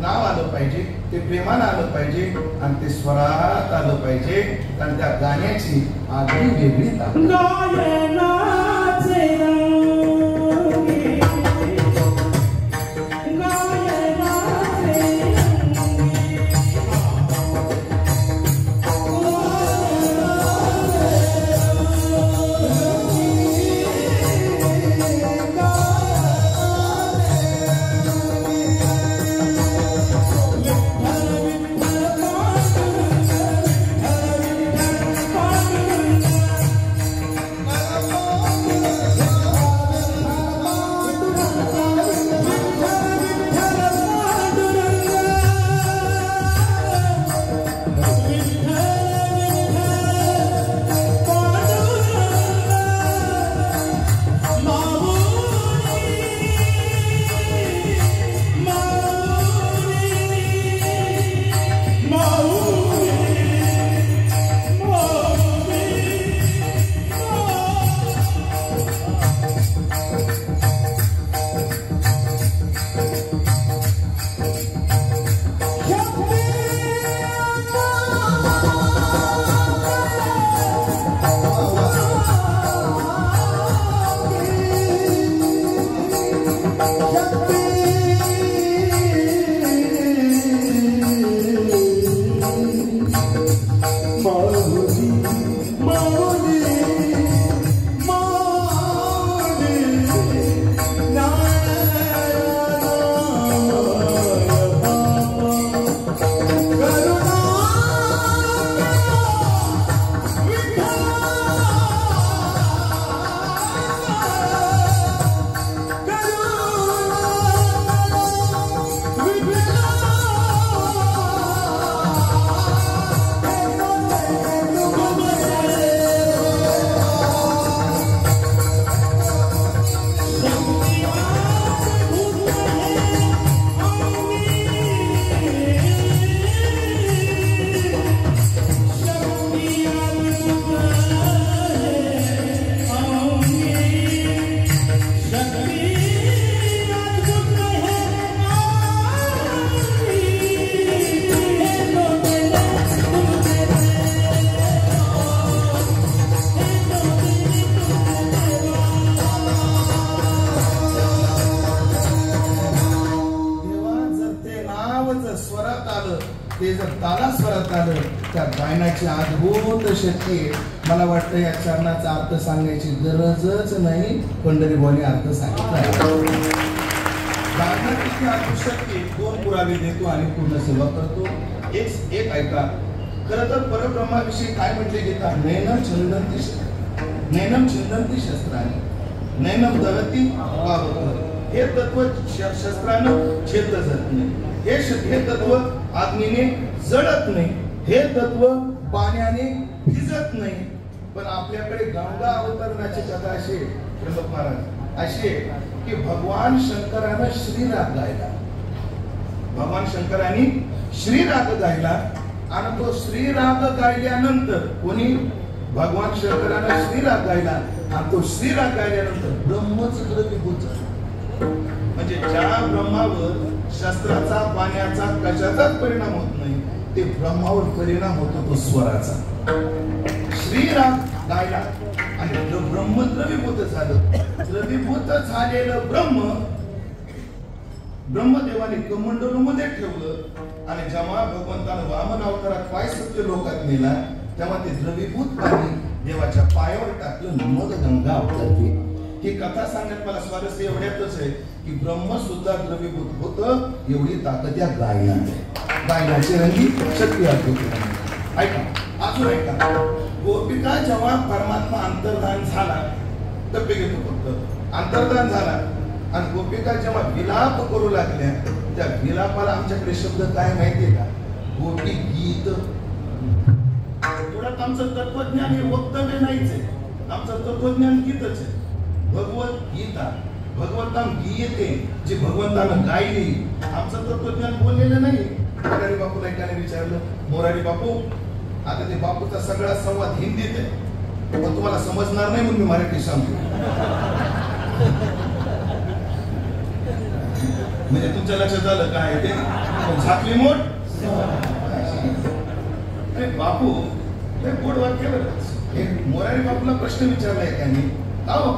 नाव आलं पाहिजे, ते प्रेमानं आलं पाहिजे आणि ते स्वरात आलं पाहिजे. कारण त्या गाण्याची आगळी वेगळी ते जर ताला स्वरात आलं त्या गायनाची अद्भुत शक्ती आहे. मला वाटतं या चरणाचा अर्थ सांगण्याची गरजच नाही, पंढरीभाऊने अर्थ सांगितला. गायनाची अद्भुत शक्ती दोन पुरावे देतो आणि पूर्ण सेवा करतो. एक ऐका, खरं तर परब्रह्माविषयी काय म्हटले गीता? नैनम छिंदन्ति शस्त्राणि नैनम दहति पावक. हे तत्व शस्त्रानं छेदलं जात नाही, हे तत्व अग्नीने जळत नाही, हे तत्व पाण्याने भिजत नाही. पण आपल्याकडे गंगा अवतरणाची कथा अशी प्रल्हाद महाराज अशी की भगवान शंकरानं श्रीराग गायला. भगवान शंकरांनी श्रीराग गायला आणि तो श्रीराग गायल्यानंतर कोणी? भगवान शंकरानं श्रीराग गायला आणि तो श्रीराग गायल्यानंतर ब्रह्मच द्रवीभूत. म्हणजे ज्या ब्रह्मावर शस्त्राचा पाण्याचा कशाचाच परिणाम होत नाही, ते ब्रह्मावर परिणाम होतो तो स्वराचा. श्रीराग गायला आणि ब्रह्म द्रवीभूत झालं. द्रवीभूत झालेलं ब्रह्मदेवाने कमंडलूमध्ये ठेवलं आणि जेव्हा भगवंतानं वामन अवतारात पाय सत्य लोकात नेला तेव्हा ते द्रवीभूत पाणी देवाच्या पायावर टाकलं, मग गंगा अवतरली. ही कथा सांगण्यात मला स्वारस्य एवढ्यातच आहे की ब्रह्म सुद्धा द्रवीभूत होतं, एवढी ताकद या गायनात आहे. गायनाची रंगी शक्ती आहे. ऐका, अजून ऐका, गोपिका जेव्हा परमात्मा अंतर्धान झाला तर घेतो फक्त अंतर्धान झाला आणि गोपिका जेव्हा विलाप करू लागल्या, त्या विलापाला आमच्याकडे शब्द काय माहितीये का? गोपी गीत. थोडं आमचं तत्वज्ञान हे वक्तव्य नाहीच आहे, आमचं तत्वज्ञान गीतच आहे. भगवत गीता, भगवंतान गीते जे भगवंतानं गायली, आमचं तत्वज्ञान बोललेलं नाही. मोरारी बापूला एकाने विचारलं, मोरारी बापू, आता ते बापूचा सगळा संवाद हिंदीत आहे, पण तुम्हाला समजणार नाही म्हणून मी मराठी सांगतो. म्हणजे तुमच्या लक्षात आलं काय ते झाकली मोठ. अरे बापू ते पोट वाक्य बरं. एक मोरारी बापूला प्रश्न विचारलाय त्यांनी, अहो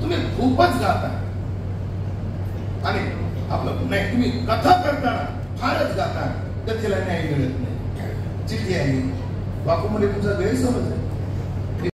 तुम्ही खूपच गाता आणि आपलं नाही, तुम्ही कथा करताना फारच गाता, कथेला न्याय मिळत नाही. चिठ्ठी आहे. बापू म्हणजे तुमचा गैरसमज आहे.